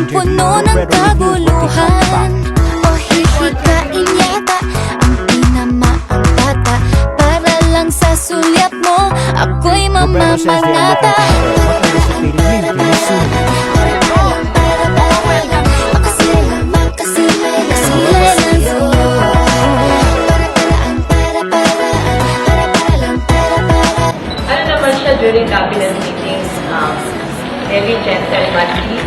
punong-puno ng kaguluhan. O hihikain yata ang tinamaang bata. Para lang sa sulyap mo, ako'y mamamanata. During cabinet meetings, very gentlemanly.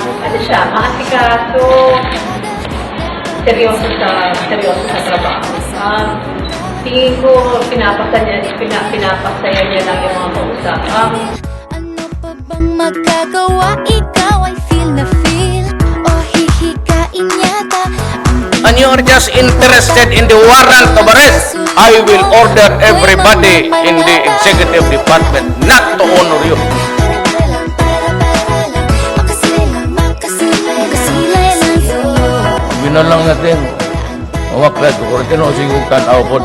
Ano siya, maasikaso, seryoso sa trabaho. Tingin ko, pinapasaya niya lang yung mga kausap. Ano pa bang magagawa? Ikaw ay feel na feel. O hihikain yata And you are just interested in the warrant of arrest. I will order everybody in the executive department not to honor you. Gina lang natin. Mawaklat ko. Kung tinusig kong tanaw ko.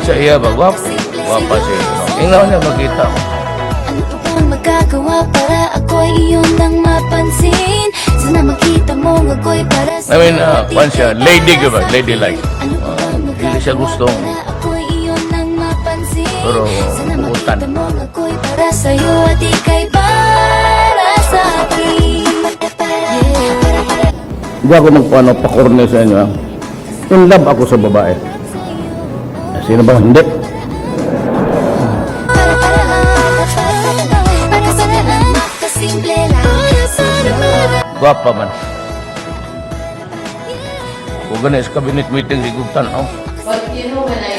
Sa iya ba? Wapa siya. Tingnan niya makita ko. Ano pa bang magagawa para ako'y iyong nang mapansin? Sana makita mo ako'y para sa kwan siya, lady ka ba? Lady like. Hindi siya gustong. Pero, pukutan. Sana makita mo ako'y para sa'yo at ika'y para sa akin. Hindi ako pakorne sa inyo. In love ako sa babae. Sino ba? Hindi. Gwapa man. Kung ganis cabinet meeting, sigugtan ako. But you know, when I